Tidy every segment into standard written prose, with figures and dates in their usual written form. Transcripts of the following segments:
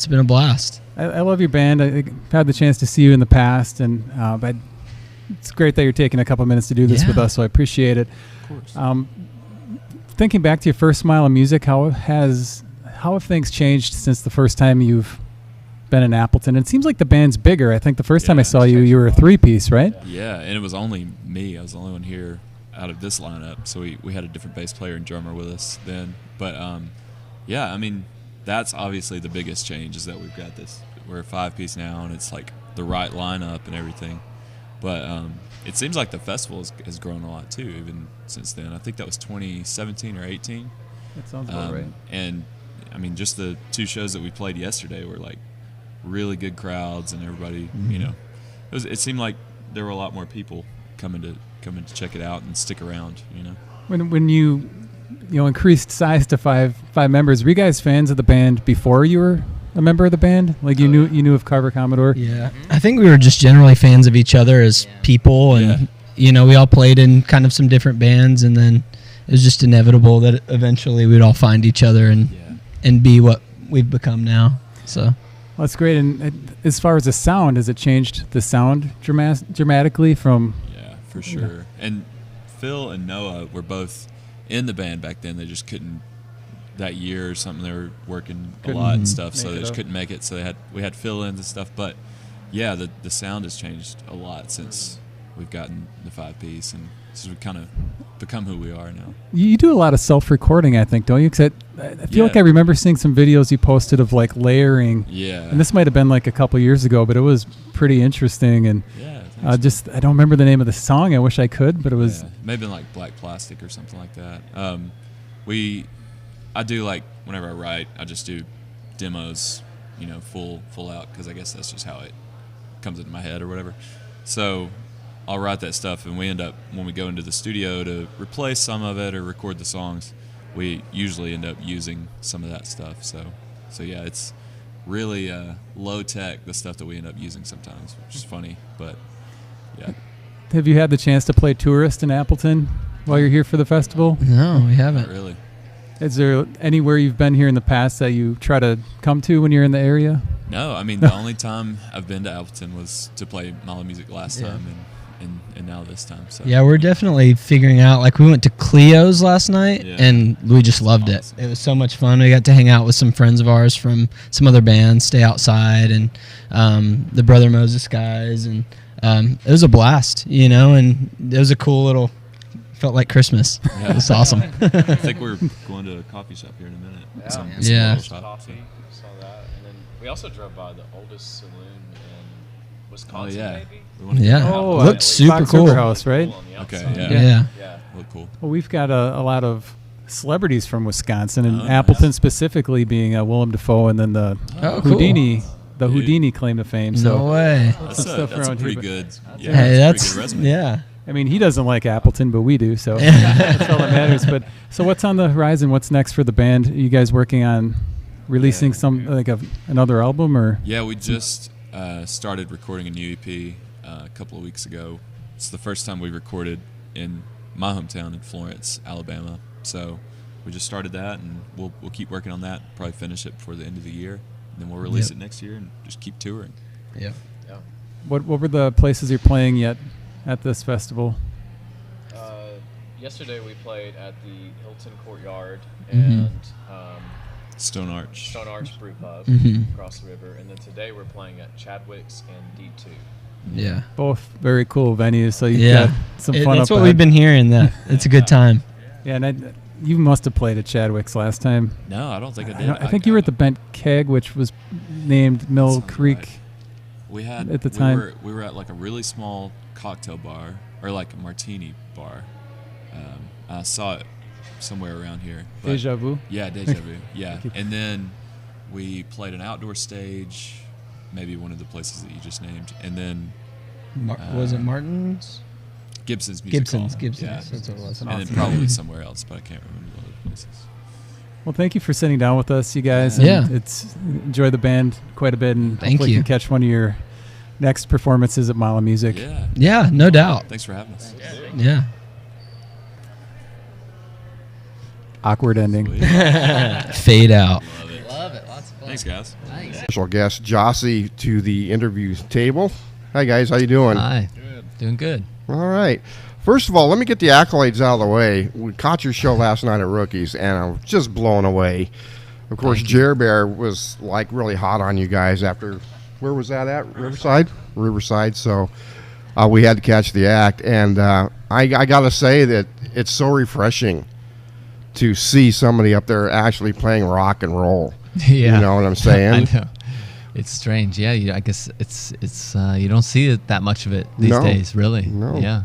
it's been a blast. I love your band. I've had the chance to see you in the past, and but it's great that you're taking a couple minutes to do this with us, so I appreciate it. Of course. Thinking back to your first Mile of Music, how have things changed since the first time you've been in Appleton? It seems like the band's bigger. I think the first time I saw you, you were a three-piece, right? Yeah, and it was only me. I was the only one here out of this lineup, so we had a different bass player and drummer with us then. But, yeah, I mean, that's obviously the biggest change is that we're a five-piece now, and it's like the right lineup and everything. But it seems like the festival has grown a lot, too, even since then. I think that was 2017 or 18. That sounds about right. And, I mean, just the two shows that we played yesterday were, like, really good crowds, and everybody, you know. It seemed like there were a lot more people coming to check it out and stick around, you know. When you increased size to five members, were you guys fans of the band before you were a member of the band? Like you knew of Carver Commodore? Yeah. I think we were just generally fans of each other as people, and we all played in kind of some different bands, and then it was just inevitable that eventually we'd all find each other and be what we've become now. So well, that's great. And as far as the sound, has it changed the sound dramatically from? Yeah, for sure. And Phil and Noah were both in the band back then. They just couldn't. That year or something, they were working a lot and stuff, so they just couldn't make it. So we had fill-ins and stuff. But yeah, the sound has changed a lot since we've gotten the five-piece, and since we've kind of become who we are now. You do a lot of self-recording, I think, don't you? Because I feel like I remember seeing some videos you posted of like layering. Yeah. And this might have been like a couple years ago, but it was pretty interesting. And I don't remember the name of the song. I wish I could, but it was maybe like Black Plastic or something like that. I do, like, whenever I write, I just do demos, full out, because I guess that's just how it comes into my head or whatever. So I'll write that stuff, and we end up, when we go into the studio to replace some of it or record the songs, we usually end up using some of that stuff. So yeah, it's really low tech, the stuff that we end up using sometimes, which is funny, but yeah. Have you had the chance to play Tourist in Appleton while you're here for the festival? No, we haven't. Not really. Is there anywhere you've been here in the past that you try to come to when you're in the area? No, I mean, the only time I've been to Appleton was to play Mile of Music last time and now this time. So yeah, we're definitely figuring out. Like, we went to Cleo's last night, and we just loved it. It was so much fun. We got to hang out with some friends of ours from some other bands, stay outside, and the Brother Moses guys, and it was a blast, and it was a cool little... Felt like Christmas. Yeah. It was awesome. I think we're going to a coffee shop here in a minute. Yeah. Coffee, saw that, and then we also drove by the oldest saloon in Wisconsin. Maybe. Looked super cool. House, right? Okay. Yeah. Looked cool. Well, we've got a lot of celebrities from Wisconsin, and Appleton specifically being Willem Dafoe, and then the Houdini. Cool. The Houdini claim to fame. No way. That's a pretty good. Yeah, hey, that's pretty good resume. Yeah. I mean, he doesn't like Appleton, but we do, so that's all that matters. But so, what's on the horizon? What's next for the band? Are you guys working on releasing another album, or? Yeah, we just started recording a new EP a couple of weeks ago. It's the first time we recorded in my hometown in Florence, Alabama. So we just started that, and we'll keep working on that. Probably finish it before the end of the year, and then we'll release it next year and just keep touring. Yeah. What were the places you're playing yet at this festival? Yesterday we played at the Hilton Courtyard and Stone Arch Brew Pub across the river, and then today we're playing at Chadwick's and D2. Yeah, both very cool venues. So you've got some fun. That's what we've been hearing. That it's a good time. Yeah, and you must have played at Chadwick's last time. No, I don't think I did. I think you were at the Bent Keg, which was named Mill Creek. Right. We had at the time. We were at like a really small cocktail bar, or like a martini bar. I saw it somewhere around here. Deja Vu? Yeah, Deja Vu. Yeah. And then we played an outdoor stage, maybe one of the places that you just named. And then... was it Martin's? Gibson's Music Hall. Gibson's. Yeah. That's what it was. And then probably somewhere else, but I can't remember the other places. Well, thank you for sitting down with us, you guys. Yeah. Enjoy the band quite a bit, and hopefully you can catch one of your next performances at Mile of Music. Yeah. Yeah, no doubt. Thanks for having us. Yeah. Awkward ending. Fade out. Love it. Love it. Lots of fun. Thanks, guys. Nice. Special guest Jossie to the interview table. Hi, guys. How you doing? Hi. Good. Doing good. All right. First of all, let me get the accolades out of the way. We caught your show last night at Rookies, and I was just blown away. Of course, Jer Bear was like really hot on you guys after. Where was that at? Riverside. So we had to catch the act, and I got to say that it's so refreshing to see somebody up there actually playing rock and roll. Yeah. You know what I'm saying? I know. It's strange. Yeah, I guess it's you don't see it that much of it these days, really. No. Yeah.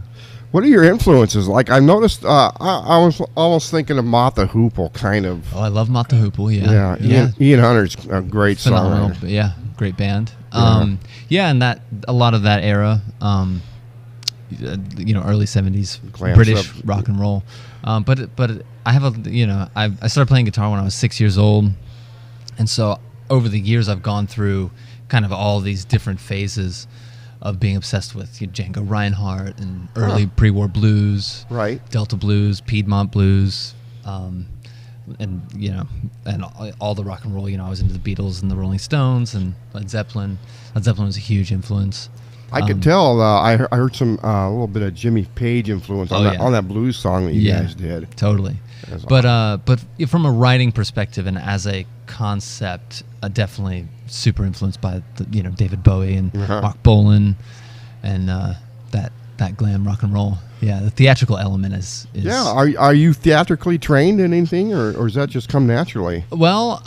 What are your influences? Like, I noticed, I was almost thinking of Martha Hoople, kind of. Oh, I love Martha Hoople, yeah. Ian Hunter's a great Phenomenal, songwriter. yeah, great band. And that a lot of that era, early 70s Glam British stuff. rock and roll. But I have I started playing guitar when I was 6 years old, and so over the years I've gone through kind of all these different phases of being obsessed with Django Reinhardt and early pre-war blues, Right. Delta blues, Piedmont blues, and all the rock and roll. I was into the Beatles and the Rolling Stones and Led Zeppelin. Led Zeppelin was a huge influence. I could tell. I heard some a little bit of Jimmy Page influence on that blues song that you guys did. Totally. That's But from a writing perspective and as a concept, definitely super influenced by David Bowie and Mark Bolan and that glam rock and roll. Yeah, the theatrical element is Yeah. Are you theatrically trained in anything, or does that just come naturally? Well,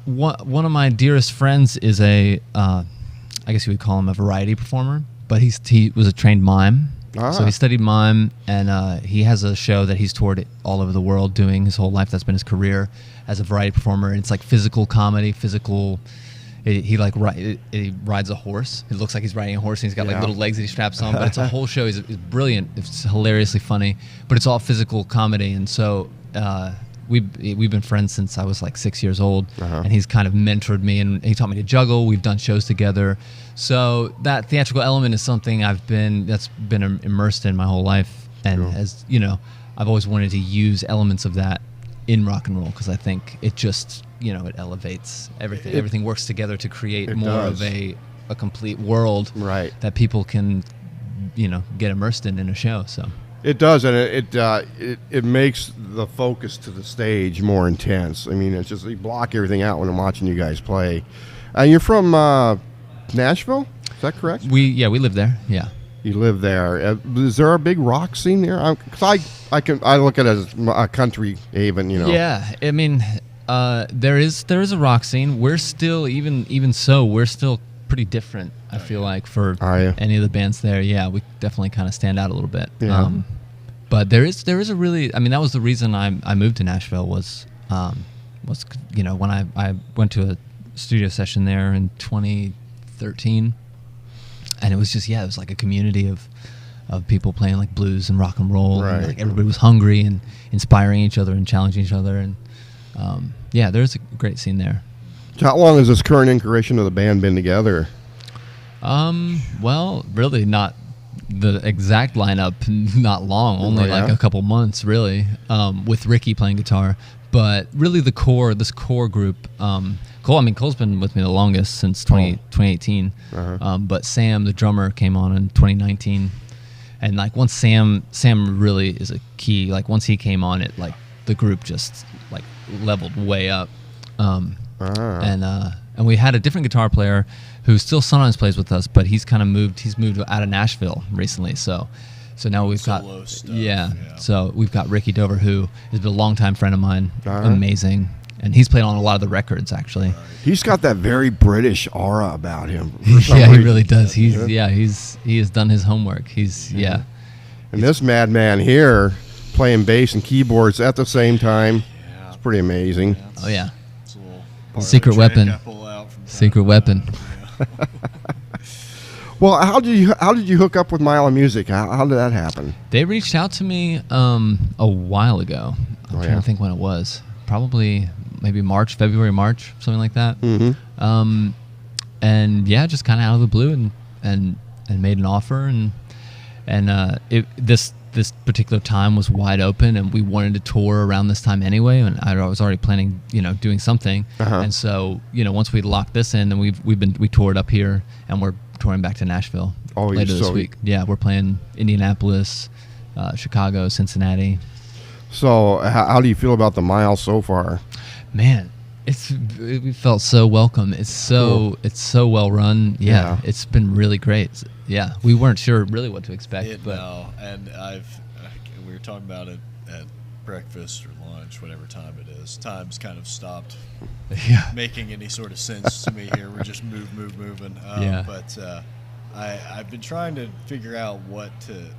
one of my dearest friends is I guess you would call him a variety performer, but he was a trained mime. So he studied mime, and he has a show that he's toured all over the world doing his whole life. That's been his career as a variety performer. And it's like physical comedy, he rides a horse. It looks like he's riding a horse, and he's got like little legs that he straps on. But it's a whole show. He's brilliant. It's hilariously funny, but it's all physical comedy. And so we've been friends since I was like 6 years old, and he's kind of mentored me, and he taught me to juggle. We've done shows together. So that theatrical element is something that's been immersed in my whole life, and I've always wanted to use elements of that in rock and roll because I think it just it elevates everything. Everything works together to create more of a complete world that people can get immersed in a show. So. It does, and it makes the focus to the stage more intense. I mean, it's just you block everything out when I'm watching you guys play. You're from Nashville, is that correct? We live there. Yeah, you live there. Is there a big rock scene there? Because I look at it as a country haven. Yeah, I mean, there is a rock scene. We're still we're still pretty different. I feel like for any of the bands there. Yeah, we definitely kind of stand out a little bit. Yeah. But there is a really, that was the reason I moved to Nashville was when I went to a studio session there in 2013, and it was just it was like a community of people playing like blues and rock and roll, and like everybody was hungry and inspiring each other and challenging each other, and there's a great scene there. How long has this current incarnation of the band been together? Well, really not the exact lineup, not long, only like a couple months, really, with Ricky playing guitar. But really this core group, Cole's been with me the longest since 2018. But Sam, the drummer, came on in 2019. And like once Sam really is a key, like once he came on, it like the group just like leveled way up. And we had a different guitar player who still sometimes plays with us, but he's moved out of Nashville recently. So now we've got So we've got Ricky Dover, who has been a longtime friend of mine, amazing, and he's played on a lot of the records actually. He's got that very British aura about him. Yeah, he really does. He has done his homework. And this madman here playing bass and keyboards at the same time. Yeah. It's pretty amazing. Oh yeah. Secret weapon. Secret weapon. Well, how did you hook up with Mile of Music? How did that happen? They reached out to me a while ago. I'm trying to think when it was. Probably maybe February, March, something like that. Mm-hmm. And just kind of out of the blue and made an offer, and this this particular time was wide open, and we wanted to tour around this time anyway. And I was already planning, doing something. And so, once we locked this in, then we toured up here, and we're touring back to Nashville later this week. Yeah, we're playing Indianapolis, Chicago, Cincinnati. So, how do you feel about the mile so far? Man, we felt so welcome. It's so well run. Yeah, it's been really great. Yeah, we weren't sure really what to expect. No, and we were talking about it at breakfast or lunch, whatever time it is. Time's kind of stopped making any sort of sense to me here. We're just moving. But I've been trying to figure out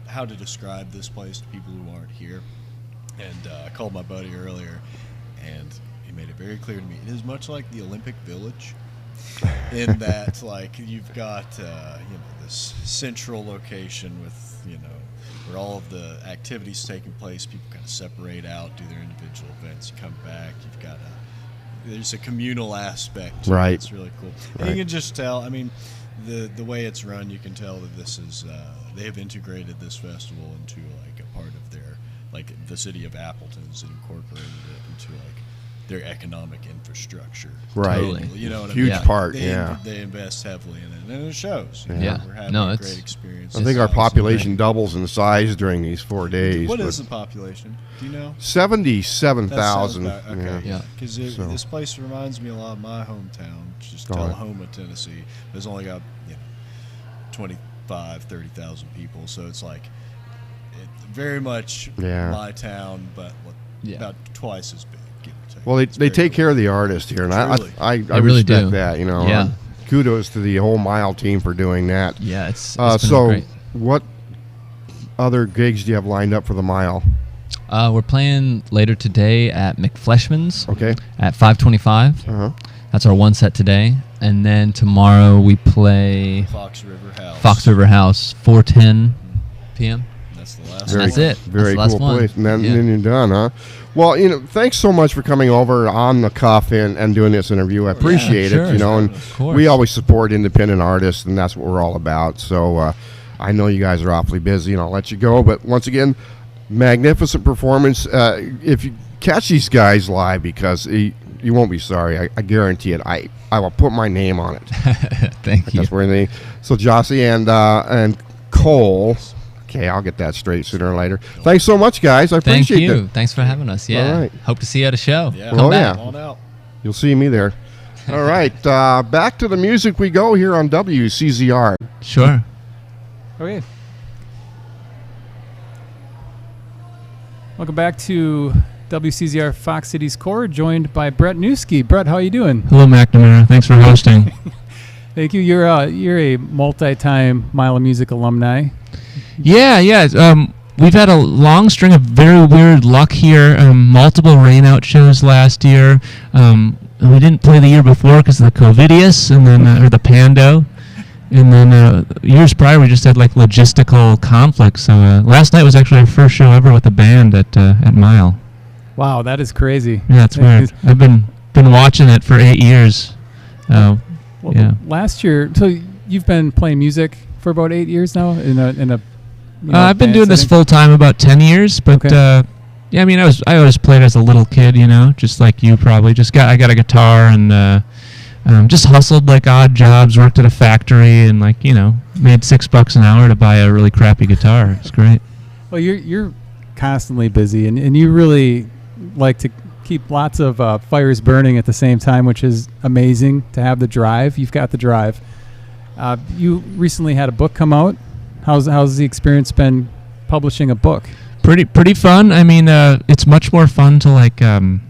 how to describe this place to people who aren't here. And I called my buddy earlier, and he made it very clear to me. It is much like the Olympic Village, in that you've got this central location with where all of the activities taking place. People kind of separate out, do their individual events. You come back, you've got there's a communal aspect to it. It's really cool. And you can just tell. I mean, the way it's run, you can tell that this is they have integrated this festival into a part of their the city of Appleton's incorporated it into their economic infrastructure. Right. Totally. You know what Huge I mean? part, They invest heavily in it, and it shows. We're having a great experience. I think our population doubles in size during these 4 days. What is the population? Do you know? 77,000. Okay. Yeah. Because this place reminds me a lot of my hometown, which is Tullahoma, Tennessee. It's only got 25, 30,000 people, so it's very much my town, but about twice as big. Well, they take care of the artist here, and I really respect do. that. Yeah. Kudos to the whole Mile team for doing that. Yeah, it's been great. What other gigs do you have lined up for the Mile? We're playing later today at McFleshman's. Okay. At 5:25. Uh-huh. That's our one set today, and then tomorrow we play Fox River House, 4:10 p.m. That's the last. That's it. Very That's the cool last place. one. And then you're done, huh? Well, thanks so much for coming over on the cuff and doing this interview. I appreciate sure, it. And of course. we always support independent artists, and that's what we're all about. So I know you guys are awfully busy, and I'll let you go. But once again, magnificent performance. If you catch these guys live, because you won't be sorry. I guarantee it. I will put my name on it. Thank you. That's where they. So Jossie and Cole. Okay, I'll get that straight sooner or later. Thanks so much, guys. I appreciate it. Thank you. Thanks for having us. Yeah. All right. Hope to see you at a show. Yeah. Come back. Come on out. You'll see me there. All right, back to the music we go here on WCZR. Sure. Okay. Welcome back to WCZR Fox Cities Core, joined by Brett Newski. Brett, how you doing? Hello, McNamara. Thanks for hosting. Thank you. You're a multi-time Mile of Music alumni. Yeah. We've had a long string of very weird luck here. Multiple rainout shows last year. We didn't play the year before because of the COVIDius, and then or the Pando. And then years prior, we just had logistical conflicts. So last night was actually our first show ever with the band at Mile. Wow, that is crazy. Yeah, it's weird. I've been watching it for 8 years. Well, last year, so you've been playing music for about 8 years now in a I've been doing this full time about 10 years, but yeah, I mean, I always played as a little kid, just like you probably. I got a guitar and just hustled odd jobs, worked at a factory, and made $6 an hour to buy a really crappy guitar. It's great. Well, you're constantly busy, and you really like to keep lots of fires burning at the same time, which is amazing to have the drive. You've got the drive. You recently had a book come out. How's the experience been publishing a book? Pretty fun. I mean, it's much more fun to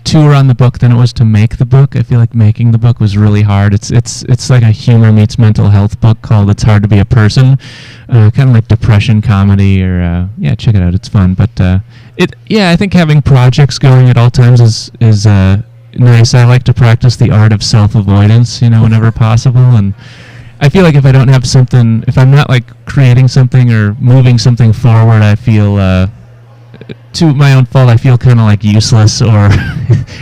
tour on the book than it was to make the book. I feel like making the book was really hard. It's like a humor meets mental health book called "It's Hard to Be a Person," kind of like depression comedy. Or check it out. It's fun. But I think having projects going at all times is nice. I like to practice the art of self-avoidance, whenever possible. And I feel like if I don't have something, if I'm not creating something or moving something forward, I feel, to my own fault, I feel kind of useless, or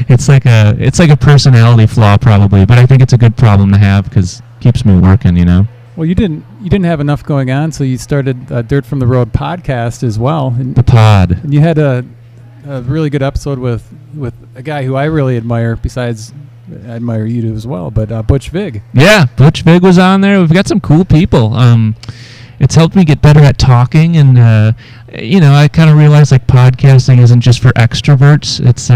it's like a personality flaw probably. But I think it's a good problem to have because it keeps me working, Well, you didn't you didn't have enough going on, so you started Dirt from the Road podcast as well. And, The pod. and you had a really good episode with a guy who I really admire. Besides, I admire you too as well. But Butch Vig. Yeah, Butch Vig was on there. We've got some cool people. It's helped me get better at talking, and I kind of realized like podcasting isn't just for extroverts. It's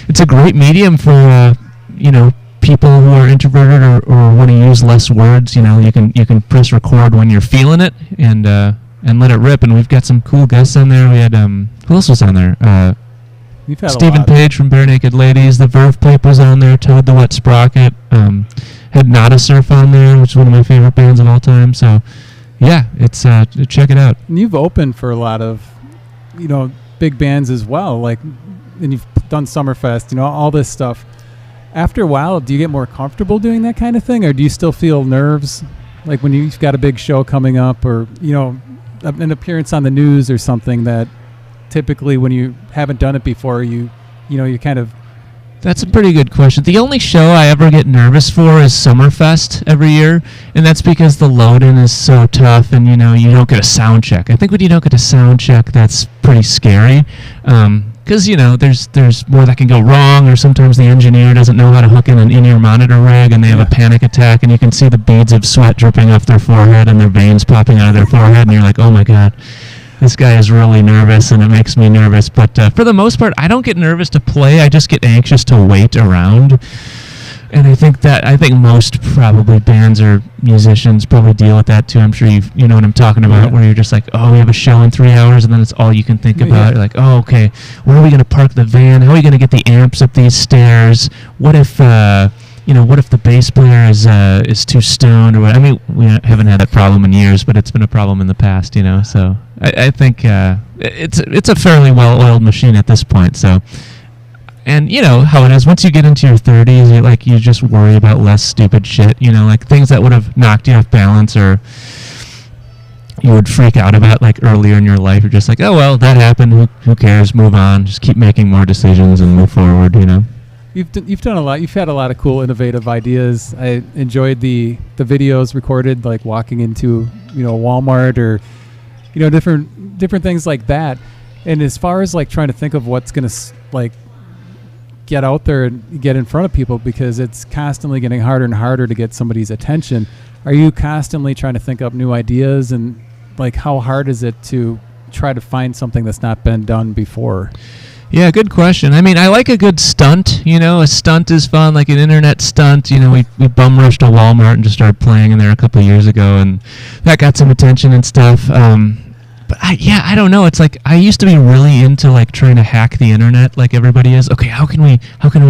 it's a great medium for people who are introverted or want to use less words. You can press record when you're feeling it and let it rip. And we've got some cool guests on there. We had who else was on there? You've had Stephen Page from Bare Naked Ladies. The Verve Pipe was on there. Toad the Wet Sprocket. Had Nada Surf on there, which is one of my favorite bands of all time. So, yeah, it's check it out. And you've opened for a lot of, big bands as well. And you've done Summerfest. All this stuff. After a while, do you get more comfortable doing that kind of thing, or do you still feel nerves, like when you've got a big show coming up, or an appearance on the news or something that typically when you haven't done it before, you kind of. That's a pretty good question. The only show I ever get nervous for is Summerfest every year, and that's because the load-in is so tough, and you don't get a sound check. I think when you don't get a sound check, that's pretty scary, because there's more that can go wrong, or sometimes the engineer doesn't know how to hook in an in-ear monitor rig, and they have a panic attack, and you can see the beads of sweat dripping off their forehead and their veins popping out of their forehead, and you're like, oh my god. This guy is really nervous, and it makes me nervous. But for the most part, I don't get nervous to play. I just get anxious to wait around. And I think most probably bands or musicians probably deal with that too. I'm sure you know what I'm talking about, where you're just like, oh, we have a show in 3 hours, and then it's all you can think about. You're like, oh, okay, where are we going to park the van? How are we going to get the amps up these stairs? What if what if the bass player is too stoned or what? I mean, we haven't had that problem in years, but it's been a problem in the past, So I think it's a fairly well-oiled machine at this point. So, and you know how it is. Once you get into your 30s, you just worry about less stupid shit. Like things that would have knocked you off balance or you would freak out about earlier in your life. You're just like, oh well, that happened. Who cares? Move on. Just keep making more decisions and move forward. You've done a lot. You've had a lot of cool, innovative ideas. I enjoyed the videos recorded, like walking into Walmart or different things like that. And as far as trying to think of what's gonna get out there and get in front of people, because it's constantly getting harder and harder to get somebody's attention. Are you constantly trying to think up new ideas, and how hard is it to try to find something that's not been done before? Yeah, good question. I mean, I like a good stunt. A stunt is fun, like an internet stunt. We bum rushed a Walmart and just started playing in there a couple of years ago, and that got some attention and stuff. But I don't know. It's I used to be really into trying to hack the internet, like everybody is. Okay, how can we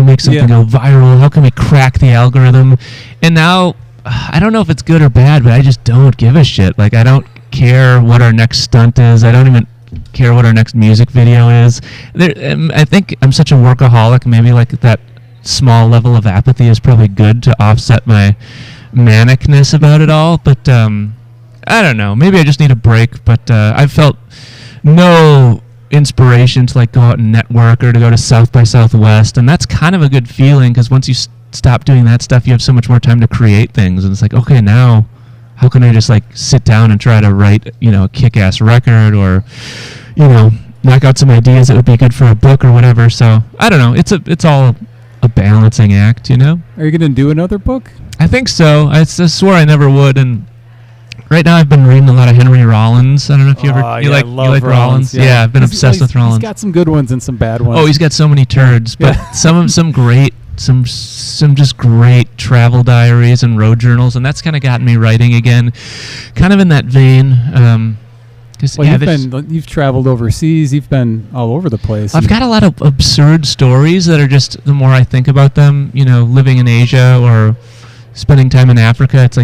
make something go viral? How can we crack the algorithm? And now, I don't know if it's good or bad, but I just don't give a shit. I don't care what our next stunt is. I don't even care what our next music video is. I think I'm such a workaholic. Maybe that small level of apathy is probably good to offset my manicness about it all. But I don't know. Maybe I just need a break. But I've felt no inspiration to go out and network or to go to South by Southwest, and that's kind of a good feeling, because once you stop doing that stuff, you have so much more time to create things, and it's okay, now how can I just sit down and try to write a kick-ass record, or knock out some ideas that would be good for a book or whatever. So I don't know. It's all a balancing act. Are you going to do another book? I think so. I swore I never would, and right now I've been reading a lot of Henry Rollins. I don't know if you you like Rollins. Yeah, I've been obsessed with Rollins. He's got some good ones and some bad ones. Oh, he's got so many turds, but some great. Some just great travel diaries and road journals, and that's kind of gotten me writing again, kind of in that vein. You've traveled overseas. You've been all over the place. I've got a lot of absurd stories that are just, the more I think about them, living in Asia or spending time in Africa, it's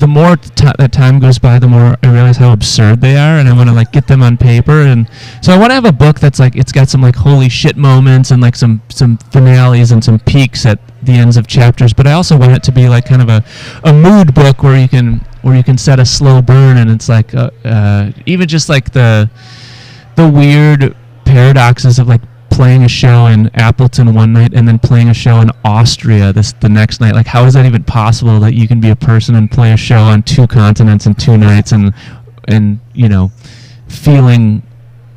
the more that time goes by, the more I realize how absurd they are, and I want to get them on paper. And so I want to have a book that's it's got some holy shit moments and some finales and some peaks at the ends of chapters. But I also want it to be kind of a mood book where you can set a slow burn, and it's even just the weird paradoxes of playing a show in Appleton one night and then playing a show in Austria the next night. Like, how is that even possible that you can be a person and play a show on 2 continents in 2 nights and feeling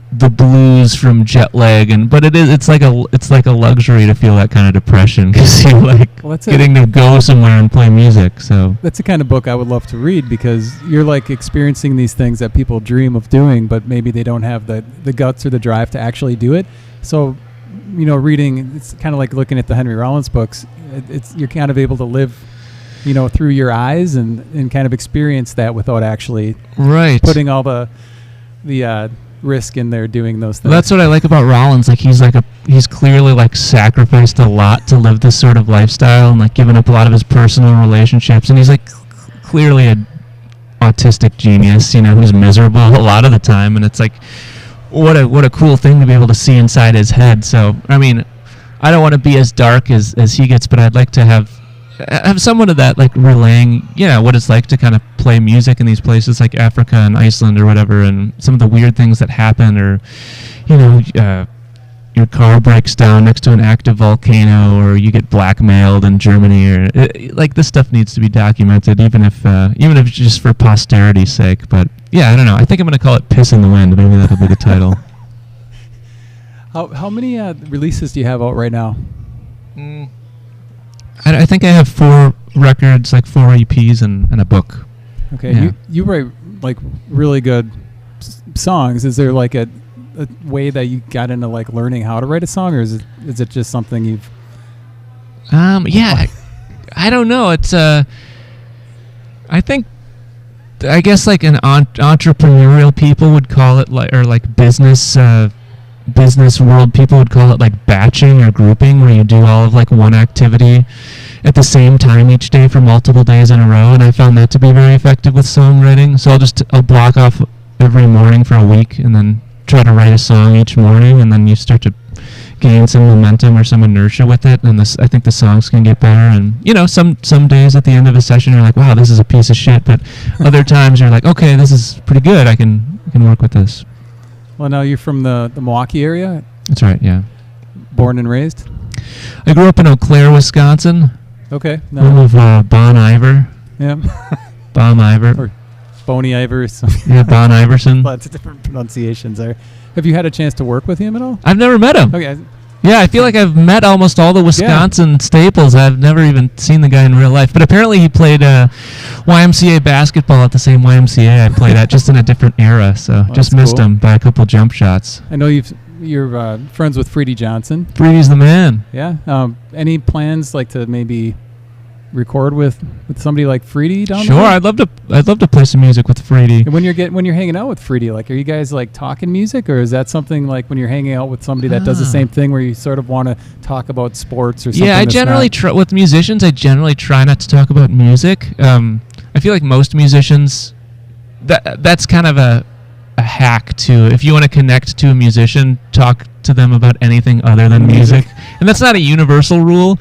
the blues from jet lag, but it's like a luxury to feel that kind of depression because you're like getting to go somewhere and play music. So that's the kind of book I would love to read, because you're like experiencing these things that people dream of doing, but maybe they don't have the guts or the drive to actually do it. So, reading, it's kind of like looking at the Henry Rollins books. You're kind of able to live, through your eyes and kind of experience that without actually putting all the risk in there doing those things. Well, that's what I like about Rollins. Like, he's clearly like sacrificed a lot to live this sort of lifestyle and like given up a lot of his personal relationships, and he's like clearly a autistic genius, who's miserable a lot of the time, and it's like what a cool thing to be able to see inside his head. So I mean, I don't want to be as dark as he gets, but I'd like to have someone of that, like relaying, what it's like to kind of play music in these places like Africa and Iceland or whatever, and some of the weird things that happen, or, your car breaks down next to an active volcano, or you get blackmailed in Germany, or like this stuff needs to be documented, even if it's just for posterity's sake. But yeah, I don't know. I think I'm going to call it "Piss in the Wind." Maybe that'll be the title. How many releases do you have out right now? I think I have 4 records, like 4 EPs and a book. Okay, yeah. You write like really good songs. Is there like a way that you got into like learning how to write a song, or is it just something you've? Yeah, I don't know. It's I guess like an entrepreneurial people would call it, like, or like business world people would call it like batching or grouping, where you do all of like one activity at the same time each day for multiple days in a row, and I found that to be very effective with songwriting. So I'll block off every morning for a week and then try to write a song each morning, and then you start to gain some momentum or some inertia with it, and I think the songs can get better. And some days at the end of a session you're like, wow, this is a piece of shit, but other times you're like, okay, this is pretty good, I can work with this. Well, now you're from the Milwaukee area? That's right, yeah. Born and raised? I grew up in Eau Claire, Wisconsin. Okay. Home of Bon Iver. Yeah. Bon Iver. Or Boney Iver. Yeah, Bon Iverson. Lots of different pronunciations there. Have you had a chance to work with him at all? I've never met him. Okay. Yeah, I feel like I've met almost all the Wisconsin staples. I've never even seen the guy in real life. But apparently he played YMCA basketball at the same YMCA I played at, just in a different era. So just missed him by a couple jump shots. I know you're friends with Freedy Johnson. Freedy's the man. Yeah. Any plans like to maybe record with somebody like Freedy down there? Sure, I'd love to play some music with Freedy. And when you're hanging out with Freedy, like, are you guys like talking music, or is that something like when you're hanging out with somebody that does the same thing, where you sort of want to talk about sports or something? Yeah, I generally with musicians, I generally try not to talk about music. I feel like most musicians, that's kind of a hack to, if you want to connect to a musician, talk to them about anything other than music. And that's not a universal rule.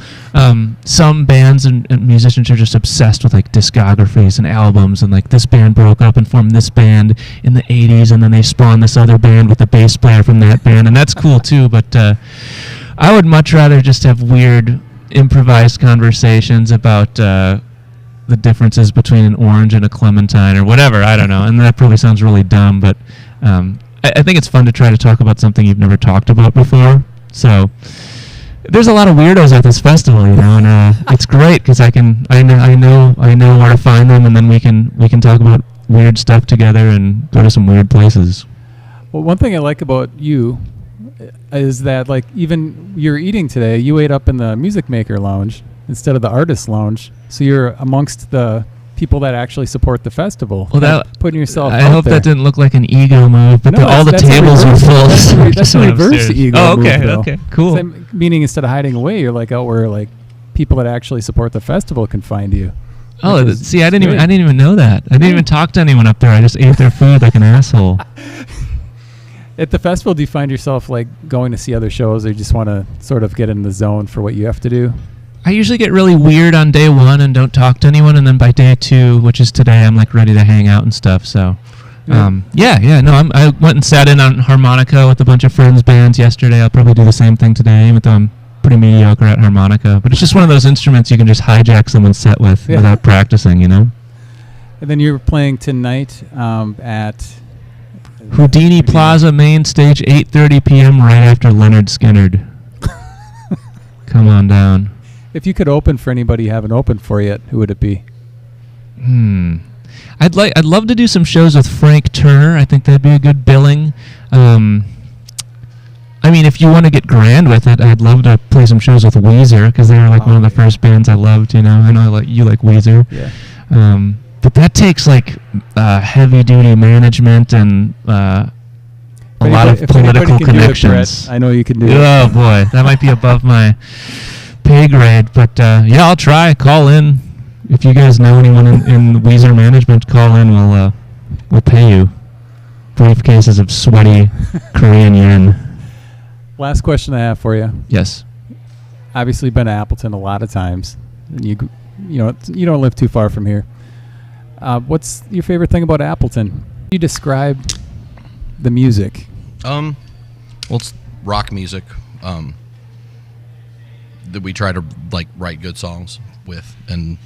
Some bands and musicians are just obsessed with like discographies and albums, and like this band broke up and formed this band in the 80s, and then they spawned this other band with the bass player from that band, and that's cool too. But I would much rather just have weird improvised conversations about the differences between an orange and a clementine or whatever. I don't know. And that probably sounds really dumb, but I think it's fun to try to talk about something you've never talked about before. So there's a lot of weirdos at this festival, and it's great because I know where to find them, and then we can talk about weird stuff together and go to some weird places. Well, one thing I like about you is that, like, even you're eating today, you ate up in the Music Maker Lounge instead of the Artist Lounge, so you're amongst the people that actually support the festival. Well, that putting yourself. I hope that didn't look like an ego move, but all the tables were full. That's a reverse ego. Oh, okay, move, okay, cool. Meaning instead of hiding away, you're like out where like people that actually support the festival can find you. Oh, see, I didn't even know that. I didn't even talk to anyone up there. I just ate their food like an asshole. At the festival, do you find yourself like going to see other shows, or you just want to sort of get in the zone for what you have to do? I usually get really weird on day one and don't talk to anyone, and then by day two, which is today, I'm like ready to hang out and stuff. So Yeah. No, I went and sat in on harmonica with a bunch of friends' bands yesterday. I'll probably do the same thing today, even though I'm pretty mediocre at harmonica. But it's just one of those instruments you can just hijack someone's set with without practicing, you know? And then you're playing tonight at Houdini Plaza main stage, 8:30 p.m. right after Leonard Skinnerd. Come on down. If you could open for anybody you haven't opened for yet, who would it be? I'd love to do some shows with Frank Turner. I think that'd be a good billing. I mean, if you want to get grand with it, I'd love to play some shows with Weezer, because they were like one of the first bands I loved. You know, I know you like Weezer. Yeah. But that takes like heavy duty management and a lot of political connections. I know you can do it. Oh boy, that might be above my pay grade. But yeah, I'll try. Call in. If you guys know anyone in Weezer management, call in. We'll pay you briefcases of sweaty Korean yen. Last question I have for you. Yes. Obviously, been to Appleton a lot of times, and you don't live too far from here. What's your favorite thing about Appleton? Can you describe the music? Well, it's rock music that we try to write good songs with, and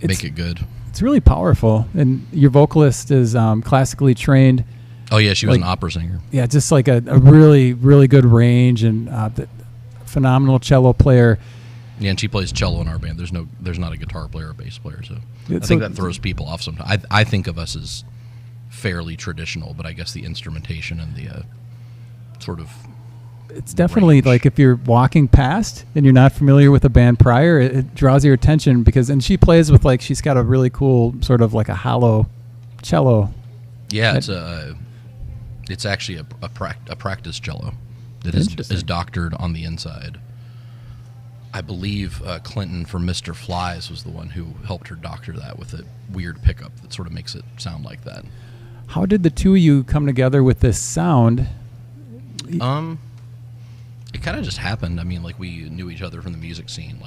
make it good. It's really powerful, and your vocalist is classically trained. Oh yeah, she was an opera singer. Yeah, just like a really, really good range, and phenomenal cello player. Yeah, and she plays cello in our band. There's not a guitar player or bass player, so I think that throws people off sometimes. I think of us as fairly traditional, but I guess the instrumentation and the sort of it's definitely range. Like if you're walking past and you're not familiar with a band prior, it draws your attention and she plays with she's got a really cool sort of like a hollow cello. Yeah, it's actually a practice cello that is doctored on the inside. I believe Clinton from Mr. Flies was the one who helped her doctor that with a weird pickup that sort of makes it sound like that. How did the two of you come together with this sound? It kind of just happened. I mean, we knew each other from the music scene.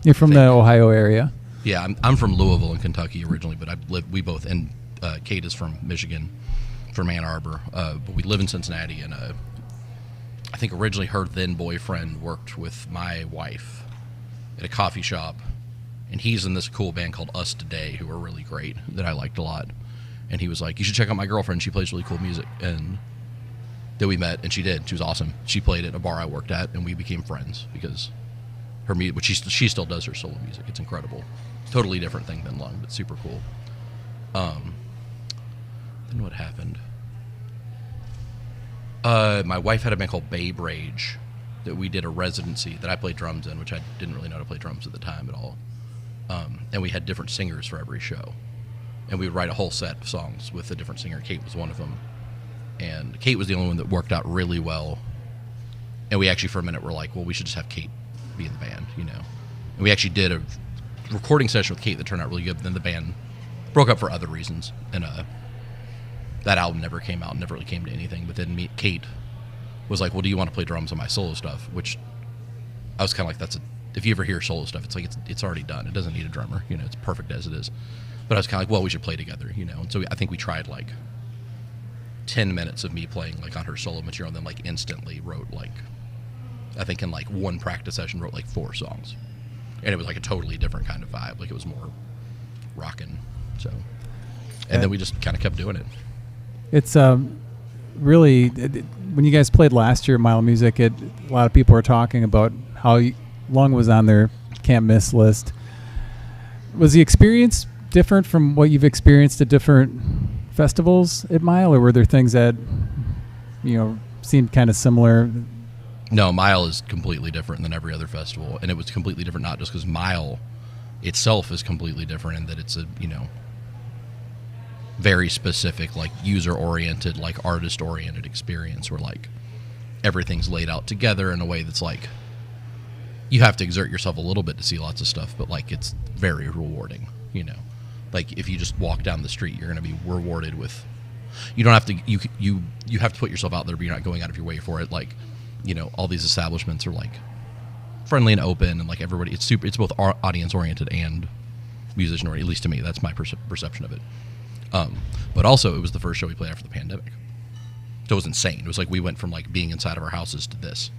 You're from the Ohio area? Yeah, I'm from Louisville in Kentucky originally, but we both, and Kate is from Michigan, from Ann Arbor, but we live in Cincinnati, and I think originally her then boyfriend worked with my wife at a coffee shop, and he's in this cool band called Us Today, who are really great, that I liked a lot. And he was like, you should check out my girlfriend. She plays really cool music. And then we met, and she did. She was awesome. She played at a bar I worked at, and we became friends because her music, but she still does her solo music. It's incredible. Totally different thing than Lung, but super cool. Then what happened? My wife had a band called Babe Rage that we did a residency that I played drums in, which I didn't really know how to play drums at the time at all. And we had different singers for every show. And we would write a whole set of songs with a different singer. Kate was one of them. And Kate was the only one that worked out really well. And we actually, for a minute, were like, well, we should just have Kate be in the band, And we actually did a recording session with Kate that turned out really good. But then the band broke up for other reasons. And that album never came out, never really came to anything. But then Kate was like, well, do you want to play drums on my solo stuff? Which I was kind of like, if you ever hear solo stuff, it's like it's already done. It doesn't need a drummer. It's perfect as it is. But I was kind of like, well, we should play together, And so I think we tried 10 minutes of me playing on her solo material, and then instantly wrote I think in one practice session wrote 4 songs. And it was a totally different kind of vibe. It was more rockin'. So, and then we just kind of kept doing it. It's really, when you guys played last year at Mile Music, a lot of people were talking about how Lung was on their can't miss list. Was the experience different from what you've experienced at different festivals at Mile, or were there things that seemed kind of similar? No, Mile is completely different than every other festival, and it was completely different not just because Mile itself is completely different in that it's a very specific user-oriented artist-oriented experience where everything's laid out together in a way that's you have to exert yourself a little bit to see lots of stuff, but it's very rewarding. If you just walk down the street, you're going to be rewarded with. You don't have to. You have to put yourself out there, but you're not going out of your way for it. All these establishments are friendly and open, and everybody. It's both audience oriented and musician oriented. At least to me, that's my perception of it. But also, it was the first show we played after the pandemic. So it was insane. It was like we went from like being inside of our houses to this.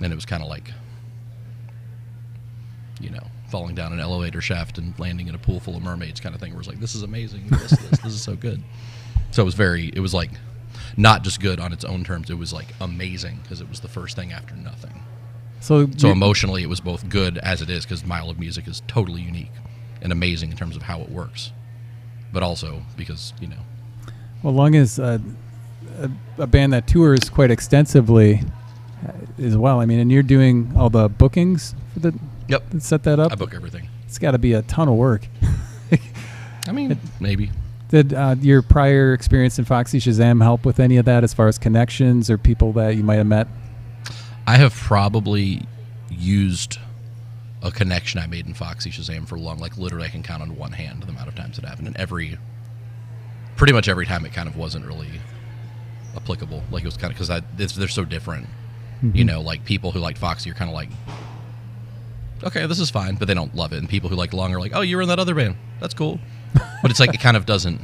And it was kind of like, falling down an elevator shaft and landing in a pool full of mermaids kind of thing. Where it's like, this is amazing. This is so good. So it was like not just good on its own terms. It was like amazing because it was the first thing after nothing. So emotionally, it was both good as it is because Mile of Music is totally unique and amazing in terms of how it works. But also because, Well, Lung is a band that tours quite extensively as well. I mean, and you're doing all the bookings for the set that up. I book everything. It's got to be a ton of work. I mean, maybe. Did your prior experience in Foxy Shazam help with any of that as far as connections or people that you might have met? I have probably used a connection I made in Foxy Shazam for long. Like, literally, I can count on one hand the amount of times it happened. And pretty much every time it kind of wasn't really applicable. Like, it was kind of, because they're so different. Mm-hmm. Like, people who like Foxy are kind of like, okay, this is fine, but they don't love it. And people who like Lung are like, oh, you were in that other band. That's cool. But it's like, it kind of doesn't.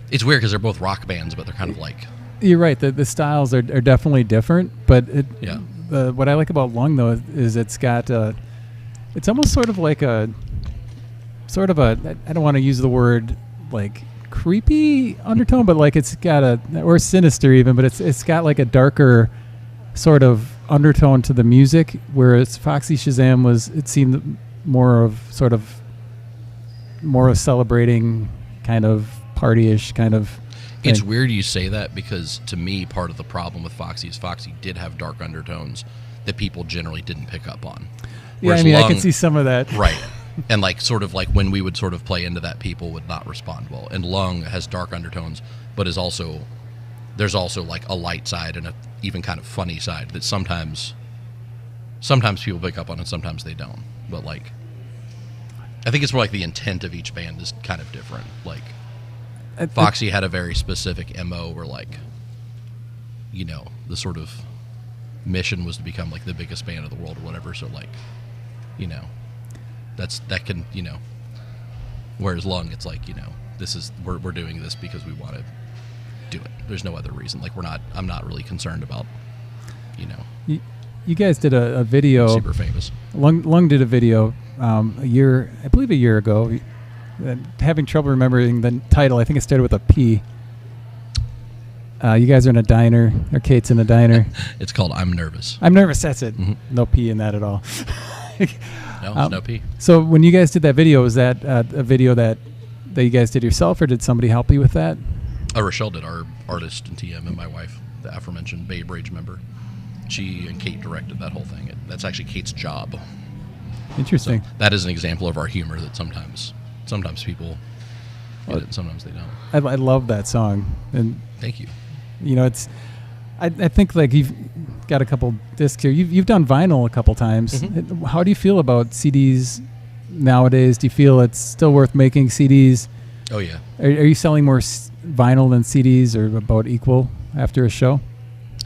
It's weird because they're both rock bands, but they're kind of like. You're right. The styles are definitely different. But what I like about Lung, though, is it's got it's almost sort of a I don't want to use the word like creepy undertone, but like it's got or sinister even, but it's got like a darker sort of undertone to the music, whereas Foxy Shazam it seemed more of celebrating kind of partyish kind of thing. It's weird you say that because to me part of the problem with Foxy is Foxy did have dark undertones that people generally didn't pick up on. Whereas I can see some of that. Right. And like sort of like when we would sort of play into that, people would not respond well. And Lung has dark undertones, but there's also like a light side and a even kind of funny side that sometimes people pick up on and sometimes they don't. But like, I think it's more like the intent of each band is kind of different. Like Foxy had a very specific MO where like, the sort of mission was to become like the biggest band of the world or whatever. So like, that can, whereas Lung, it's like, we're doing this because we want to do it. There's no other reason. Like I'm not really concerned about, You guys did a video. Super famous. Lung did a video a year ago. Having trouble remembering the title. I think it started with a P. You guys are in a diner, or Kate's in a diner. It's called I'm Nervous. I'm Nervous, that's it. Mm-hmm. No P in that at all. No, there's no P. So when you guys did that video, was that a video that you guys did yourself, or did somebody help you with that? Rochelle did, our artist and TM, and my wife, the aforementioned Babe Rage member. She and Kate directed that whole thing. That's actually Kate's job. Interesting. So that is an example of our humor that sometimes people get it, sometimes they don't. I love that song. And thank you. It's I think like you've got a couple discs here. You've done vinyl a couple times. Mm-hmm. How do you feel about CDs nowadays? Do you feel it's still worth making CDs? Oh yeah. Are you selling more vinyl than CDs, or about equal after a show?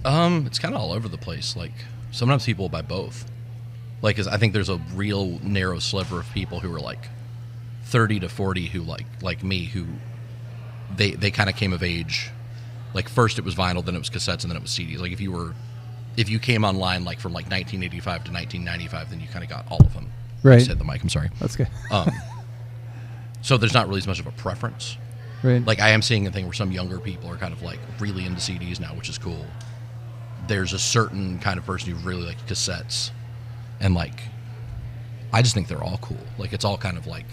It's kind of all over the place. Like sometimes people buy both. Like, 'cause I think there's a real narrow sliver of people who are like 30 to 40 who like me, who they kind of came of age. Like first it was vinyl, then it was cassettes, and then it was CDs. Like if you came online like from like 1985 to 1995, then you kind of got all of them. Right. I just hit the mic. I'm sorry. That's good. So there's not really as much of a preference. Right. Like I am seeing a thing where some younger people are kind of like really into CDs now, which is cool. There's a certain kind of person who really likes cassettes, and like I just think they're all cool. Like it's all kind of like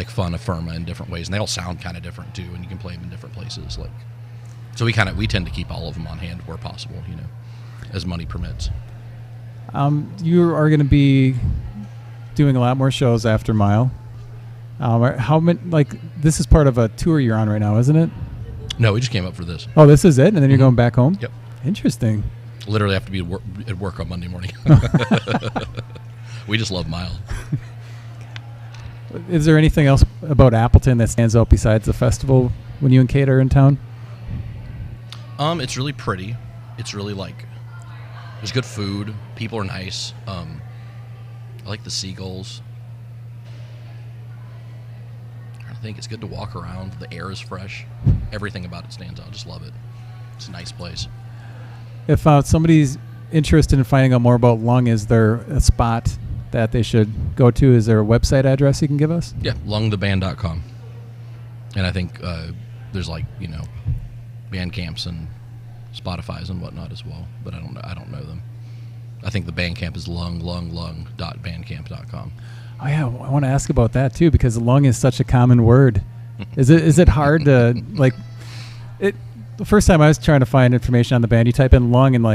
fun, Affirma in different ways, and they all sound kind of different too, and you can play them in different places. Like so we tend to keep all of them on hand where possible, as money permits. You are going to be doing a lot more shows after Mile. How many? Like this is part of a tour you're on right now, isn't it? No, we just came up for this. Oh, this is it, and then you're going back home. Yep. Interesting. Literally have to be at work on Monday morning. We just love Mile. Is there anything else about Appleton that stands out besides the festival when you and Kate are in town? It's really pretty. It's really like there's good food. People are nice. I like the seagulls. I'm trying to think. It's good to walk around. The air is fresh. Everything about it stands out. I just love it. It's a nice place. If somebody's interested in finding out more about Lung, is there a spot that they should go to? Is there a website address you can give us? Yeah, lungtheband.com. And I think there's like, Bandcamps and Spotify's and whatnot as well, but I don't know them. I think the Bandcamp is lung.bandcamp.com. Oh yeah, I want to ask about that too, because lung is such a common word. Is it hard to like it? The first time I was trying to find information on the band, you type in lung and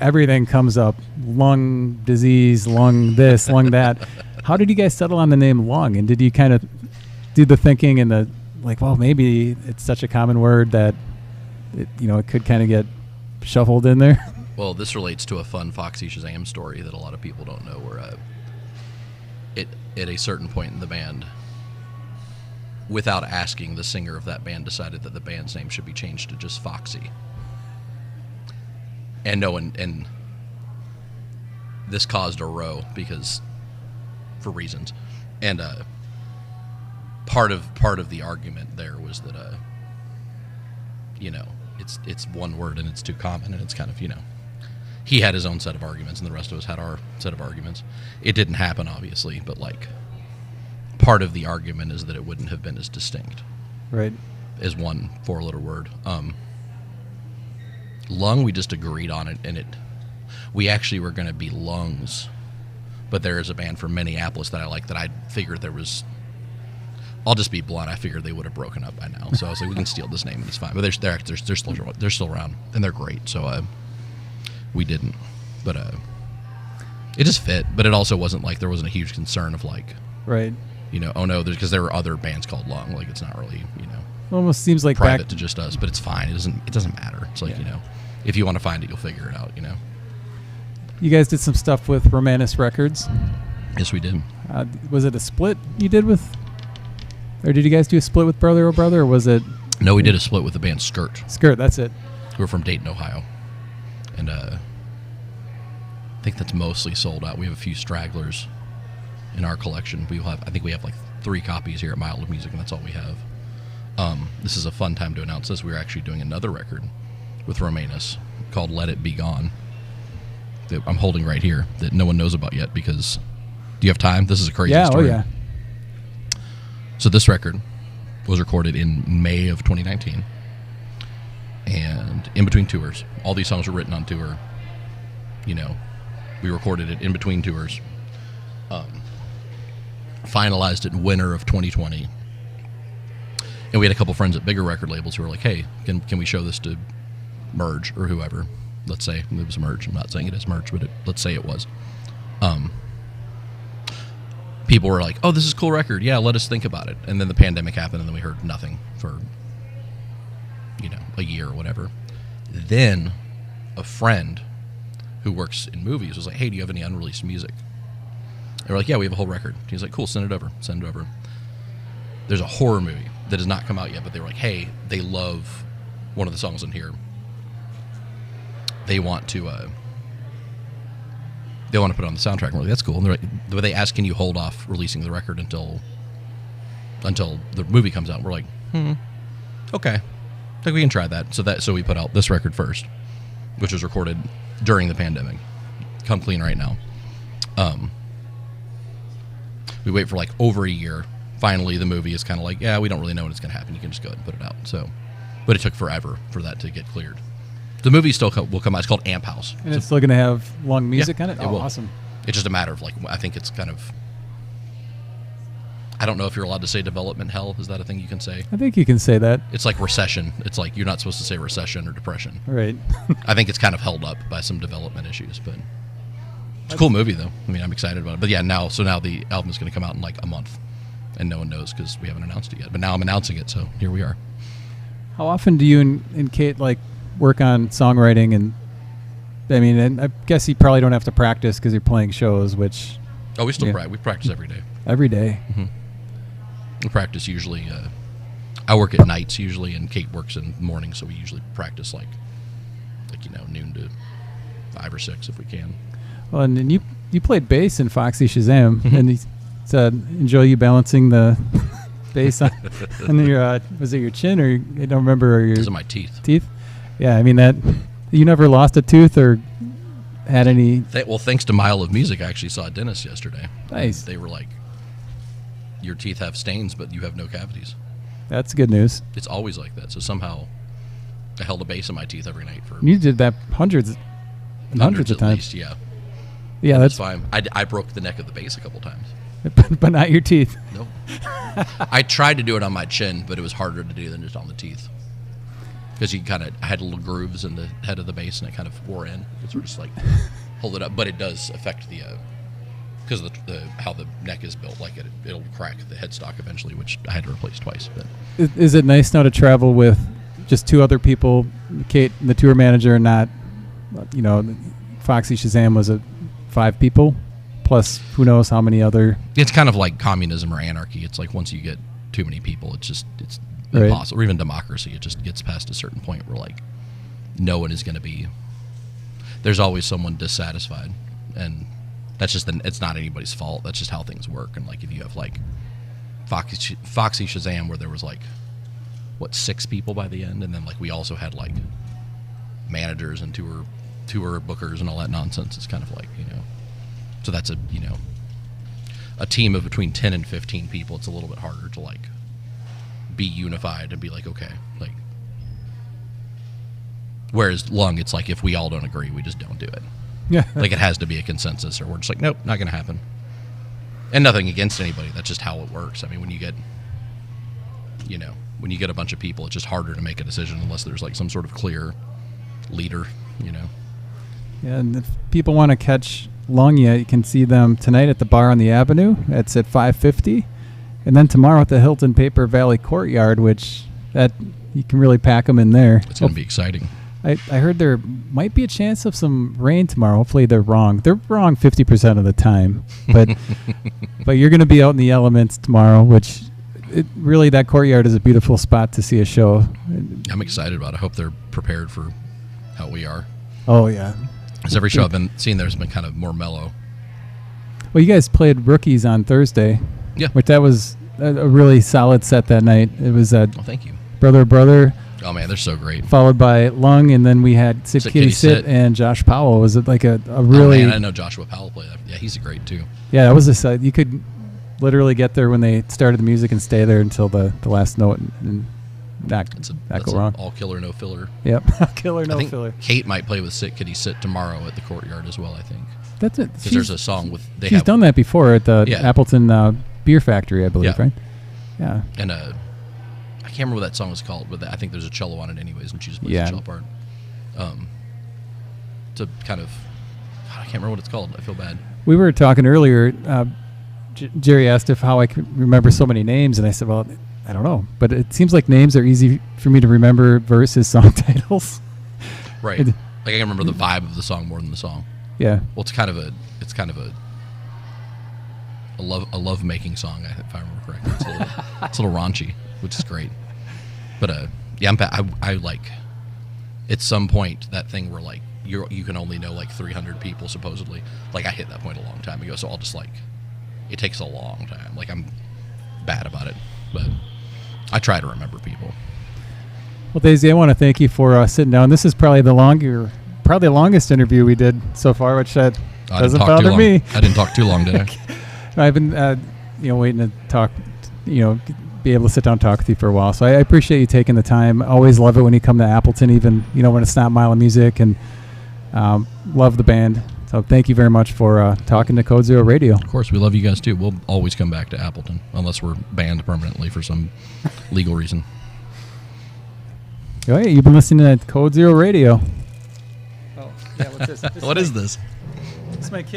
everything comes up: lung disease, lung this, lung that. How did you guys settle on the name Lung? And did you kind of do the thinking and the well, maybe it's such a common word that it could kind of get shuffled in there? Well, this relates to a fun Foxy Shazam story that a lot of people don't know, where at a certain point in the band, without asking, the singer of that band decided that the band's name should be changed to just Foxy. And this caused a row for reasons. And part of the argument there was that it's one word and it's too common, and it's kind of he had his own set of arguments and the rest of us had our set of arguments. It didn't happen, obviously, but part of the argument is that it wouldn't have been as distinct, right, as one 4-letter word. Lung, we just agreed on it, and we actually were going to be Lungs, but there is a band from Minneapolis that I like that I figured there was. I'll just be blunt. I figured they would have broken up by now, so I was like, we can steal this name and it's fine. But they're still around and they're great. So we didn't, but it just fit. But it also wasn't there wasn't a huge concern of right. Oh no, because there were other bands called Lung. It's not really It almost seems like private to just us, but it's fine. It doesn't matter. It's if you want to find it, you'll figure it out. You guys did some stuff with Romanus Records. Yes, we did. Was it a split you did with? Or did you guys do a split with Brother Oh Brother, or was it? No, we did a split with the band Skirt. Skirt, that's it. We're from Dayton, Ohio. And I think that's mostly sold out. We have a few stragglers in our collection. I think we have 3 copies here at Mild of Music, and that's all we have. This is a fun time to announce this. We're actually doing another record with Romanus called Let It Be Gone that I'm holding right here that no one knows about yet because... Do you have time? This is a crazy story. Yeah, oh yeah. So this record was recorded in May of 2019, and in between tours. All these songs were written on tour. We recorded it in between tours. Finalized it in winter of 2020. And we had a couple friends at bigger record labels who were like, hey, can we show this to Merge or whoever? Let's say it was Merge. I'm not saying it is Merge, but let's say it was. People were like, oh, this is a cool record. Yeah, let us think about it. And then the pandemic happened, and then we heard nothing for, a year or whatever. Then a friend who works in movies was like, hey, do you have any unreleased music? And we're like, yeah, we have a whole record. He's like, cool, send it over. There's a horror movie that has not come out yet, but they were like, hey, they love one of the songs in here. They want to put it on the soundtrack. And we're like, that's cool. And but they asked, can you hold off releasing the record until the movie comes out? And we're like, okay. I think we can try that. So we put out this record first, which was recorded during the pandemic. Come Clean right now. We wait for over a year. Finally, the movie is kind of yeah, we don't really know when it's going to happen. You can just go ahead and put it out. But it took forever for that to get cleared. The movie still will come out. It's called Amp House. And it's still going to have Lung music on it? It will. Awesome. It's just a matter of I think it's kind of, I don't know if you're allowed to say development hell. Is that a thing you can say? I think you can say that. It's like recession. It's you're not supposed to say recession or depression. Right. I think it's kind of held up by some development issues, but it's a cool movie though. I mean, I'm excited about it. But yeah, now the album is going to come out in a month, and no one knows because we haven't announced it yet. But now I'm announcing it, so here we are. How often do you and Kate work on songwriting? And I guess you probably don't have to practice because you're playing shows, which... Oh, we still practice. We practice every day. Every day. Mm-hmm. We practice usually... I work at nights usually, and Kate works in the morning, so we usually practice noon to 5 or 6 if we can. Well, and you played bass in Foxy Shazam, and he said, enjoy you balancing the bass on your was it your chin or I don't remember, or your Those are my teeth. teeth? Yeah, I mean that you never lost a tooth or had any. Well, thanks to Mile of Music, I actually saw a dentist yesterday. Nice. They were like, your teeth have stains, but you have no cavities. That's good news. It's always like that. So somehow I held a bass in my teeth every night for You did that hundreds and hundreds of at times. least, yeah. Yeah, That's that's fine. I broke the neck of the bass a couple times. but not your teeth. No. I tried to do it on my chin, but it was harder to do than just on the teeth. Because I had little grooves in the head of the bass, and it kind of wore in. It's just like hold it up, but it does affect the because of the how the neck is built. Like it'll crack the headstock eventually, which I had to replace twice. But Is it nice now to travel with just two other people, Kate, the tour manager, and not, Foxy Shazam was 5 people, plus who knows how many other. it's kind of like communism or anarchy. It's like once you get too many people, it's Right. impossible. Or even democracy, it just gets past a certain point where like no one is going to be. There's always someone dissatisfied, and that's just it's not anybody's fault. That's just how things work. And like if you have like Foxy Shazam, where there was like 6 people by the end, and then like we also had like managers and tour bookers and all that nonsense. It's kind of like so that's a team of between 10 and 15 people. It's a little bit harder to like be unified and be like, okay, like, whereas Lung, it's like if we all don't agree, we just don't do it. Yeah. Like it has to be a consensus, or we're just like, nope, not going to happen. And nothing against anybody. That's just how it works. I mean, when you get a bunch of people, it's just harder to make a decision unless there's like some sort of clear leader, Yeah, and if people want to catch Lung, you can see them tonight at the Bar on the Avenue. It's at 5:50. And then tomorrow at the Hilton Paper Valley Courtyard, which that you can really pack them in there. It's going to be exciting. I heard there might be a chance of some rain tomorrow. Hopefully they're wrong. They're wrong 50% of the time. But but you're going to be out in the elements tomorrow, which really that courtyard is a beautiful spot to see a show. I'm excited about it. I hope they're prepared for how we are. Oh, yeah. Because every show I've been seeing there has been kind of more mellow. Well, you guys played Rookies on Thursday. Yeah. Which that was a really solid set that night. It was Oh, thank you. Brother, Oh, man, they're so great. followed by Lung, and then we had Sit Kitty Sit and Josh Powell. Was it like a really... Oh, man, I know Joshua Powell played that. Yeah, he's great, too. Yeah, that was a set. You could literally get there when they started the music and stay there until the last note and not go wrong. All killer, no filler. Yep. Killer, no I think filler. Kate might play with Sit Kitty Sit tomorrow at the Courtyard as well, I think. That's it. Because there's a song with... She's done that before at the Yeah. Appleton Beer Factory, I believe, Yeah. right? Yeah. And I can't remember what that song was called, but I think there's a cello on it anyways, and she just plays Yeah. the cello part. To kind of... God, I can't remember what it's called. I feel bad. We were talking earlier. Jerry asked how I could remember so many names, and I said, well, I don't know. But it seems like names are easy for me to remember versus song titles. Right. Like I can remember the vibe of the song more than the song. Yeah. Well, it's kind of a love making song, if I remember correctly. It's a little raunchy, which is great. But yeah, I like at some point that thing where like you can only know like 300 people supposedly. Like I hit that point a long time ago, so I'll just like it takes a long time. Like I'm bad about it, but I try to remember people. Well, Daisy, I want to thank you for sitting down. This is probably the longest interview we did so far, which doesn't bother me. I didn't talk too long, did I? I've been, waiting to talk, be able to sit down and talk with you for a while. So I appreciate you taking the time. I always love it when you come to Appleton, even, when it's not Mile of Music, and love the band. So thank you very much for talking to Code Zero Radio. Of course, we love you guys too. We'll always come back to Appleton, unless we're banned permanently for some legal reason. Oh, yeah, you've been listening to Code Zero Radio. Oh, yeah, what's this? What is this? This is my kid.